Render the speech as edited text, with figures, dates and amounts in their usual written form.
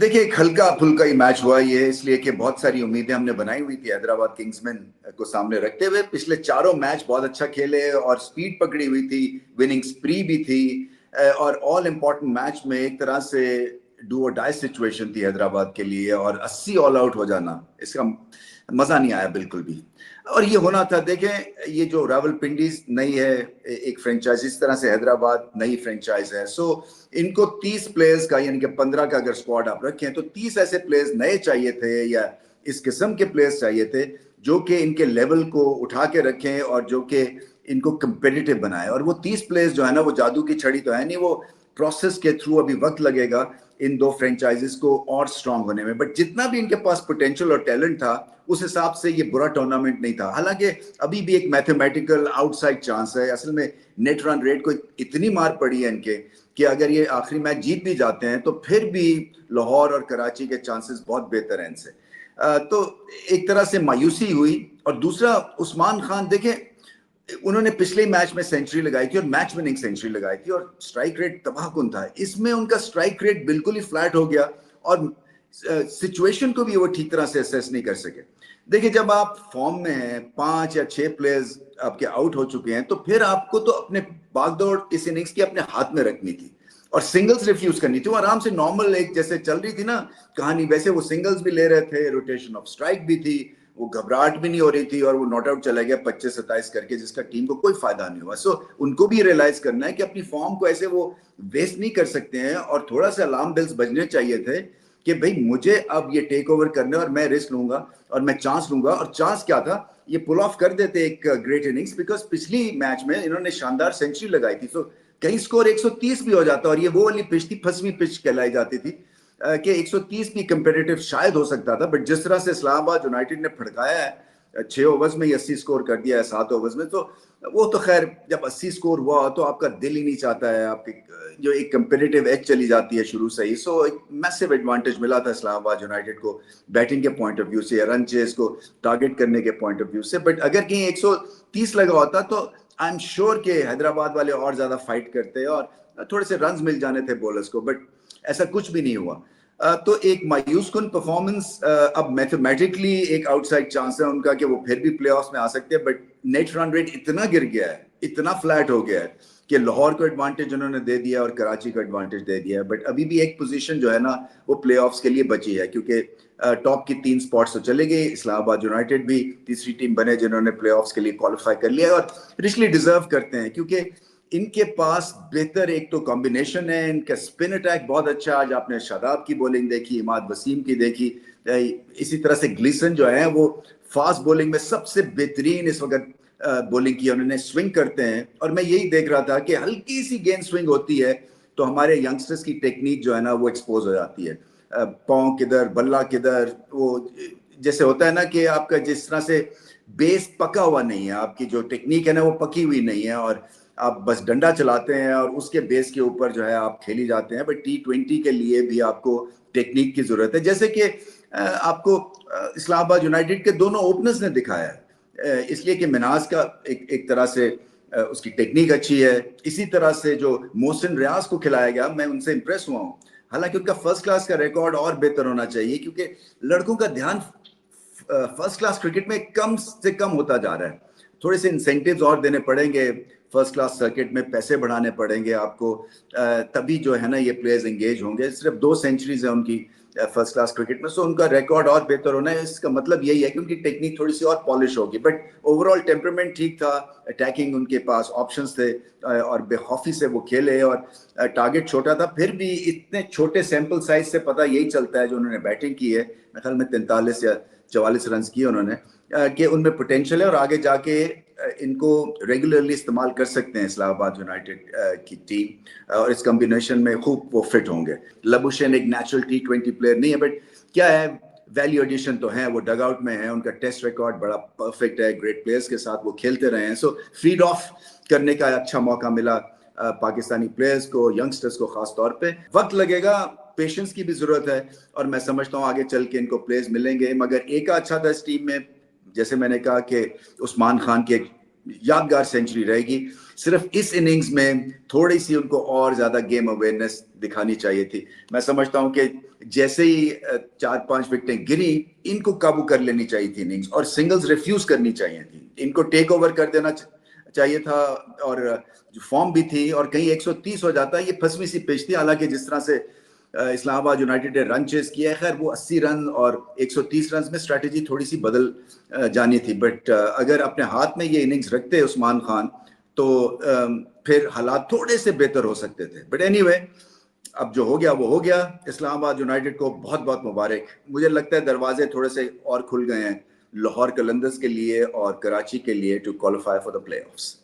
देखिए एक हल्का फुल्का ही मैच हुआ ये, इसलिए कि बहुत सारी उम्मीदें हमने बनाई हुई थी हैदराबाद किंग्समैन को सामने रखते हुए। पिछले चारों मैच बहुत अच्छा खेले और स्पीड पकड़ी हुई थी, विनिंग स्प्री भी थी, और ऑल इम्पोर्टेंट मैच में एक तरह से डू और डाई सिचुएशन थी हैदराबाद के लिए, और 80 ऑल आउट हो जाना, इसका मजा नहीं आया बिल्कुल भी। और ये होना था। देखें, ये जो रावलपिंडीज नई है एक फ्रेंचाइज, इस तरह से हैदराबाद नई फ्रेंचाइज है, सो इनको 30 प्लेयर्स का यानी कि 15 का अगर स्क्वाड आप रखें तो 30 ऐसे प्लेयर्स नए चाहिए थे, या इस किस्म के प्लेयर्स चाहिए थे जो कि इनके लेवल को उठा के रखें और जो कि इनको कंपेटिटिव बनाए। और वो 30 प्लेयर्स जो है ना, वो जादू की छड़ी तो है नहीं, वो प्रोसेस के थ्रू अभी वक्त लगेगा इन दो फ्रेंचाइजेस को और स्ट्रांग होने में। बट जितना भी इनके पास पोटेंशियल और टैलेंट था, उस हिसाब से ये बुरा टूर्नामेंट नहीं था। हालांकि अभी भी एक मैथमेटिकल आउटसाइड चांस है। असल में नेट रन रेट को इतनी मार पड़ी है इनके कि अगर ये आखिरी मैच जीत भी जाते हैं तो फिर भी लाहौर और कराची के चांसेस बहुत बेहतर हैं इनसे। तो एक तरह से मायूसी हुई। और दूसरा, उस्मान खान देखें, उन्होंने पिछले मैच में सेंचुरी लगाई थी और मैच विनिंग सेंचुरी लगाई थी, और स्ट्राइक रेट तबाहकुन था। इसमें उनका स्ट्राइक रेट बिल्कुल ही फ्लैट हो गया और सिचुएशन को भी वो ठीक तरह से असेस नहीं कर सके। देखिए, जब आप फॉर्म में हैं, 5 या 6 प्लेयर्स आपके आउट हो चुके हैं, तो फिर आपको तो अपने बागदौड़ इस इनिंग्स की अपने हाथ में रखनी थी और सिंगल्स रिफ्यूज करनी थी। वो आराम से नॉर्मल एक जैसे चल रही थी ना कहानी, वैसे वो सिंगल्स भी ले रहे थे, रोटेशन ऑफ स्ट्राइक भी थी, वो घबराहट भी नहीं हो रही थी, और वो नॉट आउट चला गया 25-27 करके, जिसका टीम को कोई फायदा नहीं हुआ। सो उनको भी रियलाइज करना है कि अपनी फॉर्म को ऐसे वो वेस्ट नहीं कर सकते हैं, और थोड़ा सा अलार्म बेल्स बजने चाहिए थे कि भाई मुझे अब ये टेक ओवर करने और मैं रिस्क लूंगा और मैं चांस लूंगा। और चांस क्या था, ये पुल ऑफ कर देते एक ग्रेट इनिंग्स, बिकॉज पिछली मैच में इन्होंने शानदार सेंचुरी लगाई थी, तो कहीं स्कोर 130 भी हो जाता। और ये वो वाली पिच थी, फंसवीं पिच कहलाई जाती थी, कि 130 भी कंपेटिटिव शायद हो सकता था। बट जिस तरह से इस्लामाबाद यूनाइटेड ने फड़काया है, 6 ओवर्स में ही 80 स्कोर कर दिया है 7 ओवर्स में, तो वो तो खैर जब 80 स्कोर हुआ तो आपका दिल ही नहीं चाहता है, आपके जो एक कंपेटिटिव एज चली जाती है शुरू से ही। सो एक मैसिव एडवांटेज मिला था इस्लामाबाद यूनाइटेड को बैटिंग के पॉइंट ऑफ व्यू से या रन चेस को टारगेट करने के पॉइंट ऑफ व्यू से। बट अगर कहीं 130 लगा होता तो आई एम श्योर कि हैदराबाद वाले और ज्यादा फाइट करते और थोड़े से रन मिल जाने थे बॉलर्स को। बट ऐसा कुछ भी नहीं हुआ। तो एक मायूस कुन परफॉर्मेंस। अब मैथमेटिकली एक आउटसाइड चांस है उनका कि वो फिर भी प्लेऑफ्स में आ सकते हैं, बट नेट रन रेट इतना गिर गया है, इतना फ्लैट हो गया है कि लाहौर को एडवांटेज उन्होंने दे दिया और कराची को एडवांटेज दे दिया है। बट अभी भी एक पोजीशन जो है ना वो प्लेऑफ्स के लिए बची है, क्योंकि टॉप की 3 स्पॉट्स तो चले गए। इस्लामाबाद यूनाइटेड भी तीसरी टीम बने जिन्होंने प्लेऑफ्स के लिए क्वालिफाई कर लिया, और रिचली डिजर्व करते हैं, क्योंकि इनके पास बेहतर एक तो कॉम्बिनेशन है, इनका स्पिन अटैक बहुत अच्छा। आज आपने शादाब की बॉलिंग देखी, इमाद वसीम की देखी, इसी तरह से ग्लीसन जो है वो फास्ट बॉलिंग में सबसे बेहतरीन इस वक्त बॉलिंग की उन्होंने, स्विंग करते हैं। और मैं यही देख रहा था कि हल्की सी गेंद स्विंग होती है तो हमारे यंगस्टर्स की टेक्निक जो है ना वो एक्सपोज हो जाती है। पाँव किधर, बल्ला किधर, वो जैसे होता है ना कि आपका जिस तरह से बेस पका हुआ नहीं है, आपकी जो टेक्निक है ना वो पकी हुई नहीं है, और आप बस डंडा चलाते हैं और उसके बेस के ऊपर जो है आप खेली जाते हैं। बट T20 के लिए भी आपको टेक्निक की जरूरत है, जैसे कि आपको इस्लामाबाद यूनाइटेड के दोनों ओपनर्स ने दिखाया है। इसलिए कि मिनाज का एक तरह से उसकी टेक्निक अच्छी है, इसी तरह से जो मोहसिन रियाज को खिलाया गया, मैं उनसे इंप्रेस हुआ हूँ। हालांकि उनका फर्स्ट क्लास का रिकॉर्ड और बेहतर होना चाहिए, क्योंकि लड़कों का ध्यान फर्स्ट क्लास क्रिकेट में कम से कम होता जा रहा है। थोड़े से इंसेंटिव्स और देने पड़ेंगे, फर्स्ट क्लास सर्किट में पैसे बढ़ाने पड़ेंगे आपको, तभी जो है ना ये प्लेयर्स एंगेज होंगे। सिर्फ 2 सेंचुरीज है उनकी फर्स्ट क्लास क्रिकेट में, सो उनका रिकॉर्ड और बेहतर होना है। इसका मतलब यही है कि उनकी टेक्निक थोड़ी सी और पॉलिश होगी। बट ओवरऑल टेम्परामेंट ठीक था, अटैकिंग उनके पास ऑप्शंस थे, और बेखौफी से वो खेले। और टारगेट छोटा था, फिर भी इतने छोटे सैंपल साइज से पता यही चलता है जो उन्होंने बैटिंग की है, मेरे ख्याल में 43 या 44 रन किए उन्होंने, कि उनमें पोटेंशियल है और आगे जाके इनको रेगुलरली इस्तेमाल कर सकते हैं इस्लामाबाद यूनाइटेड की टीम, और इस कॉम्बिनेशन में खूब वो फिट होंगे। लबुशेन एक नेचुरल T20 प्लेयर नहीं है, बट क्या है, वैल्यू एडिशन तो है, वो डग आउट में है, उनका टेस्ट रिकॉर्ड बड़ा परफेक्ट है, ग्रेट प्लेयर्स के साथ वो खेलते रहे हैं। सो फीड ऑफ करने का अच्छा मौका मिला पाकिस्तानी प्लेयर्स को, यंगस्टर्स को खास तौर पे। वक्त लगेगा, पेशेंस की भी जरूरत है, और मैं समझता हूँ आगे चल के इनको प्लेयर्स मिलेंगे। मगर एक अच्छा था इस टीम में, जैसे मैंने कहा कि उस्मान खान की एक यादगार सेंचुरी रहेगी। صرف اس اننگز میں تھوڑی سی ان کو اور زیادہ گیم اویئرنیس دکھانی چاہیے تھی. میں سمجھتا ہوں کہ جیسے ہی 4-5 وکٹیں گری ان کو قابو کر لینی چاہیے تھی اننگز, اور سنگلز ریفیوز کرنی چاہیے تھی, ان کو ٹیک اوور کر دینا چاہیے تھا. اور جو فارم بھی تھی, اور کہیں 130 ہو جاتا, یہ پھنسویں سی پچ تھی. حالانکہ جس طرح سے اسلام آباد یونائٹیڈ نے رن چیز کیا ہے, خیر وہ 80 رن اور 130 رنز میں اسٹریٹجی تھوڑی سی بدل جانی تھی, بٹ اگر اپنے ہاتھ میں یہ اننگز رکھتے عثمان خان تو پھر حالات تھوڑے سے بہتر ہو سکتے تھے. بٹ اینی وے, اب جو ہو گیا وہ ہو گیا. اسلام آباد یونائٹیڈ کو بہت بہت مبارک. مجھے لگتا ہے دروازے تھوڑے سے اور کھل گئے ہیں لاہور قلندرز کے لیے اور کراچی کے لیے to qualify for the play office.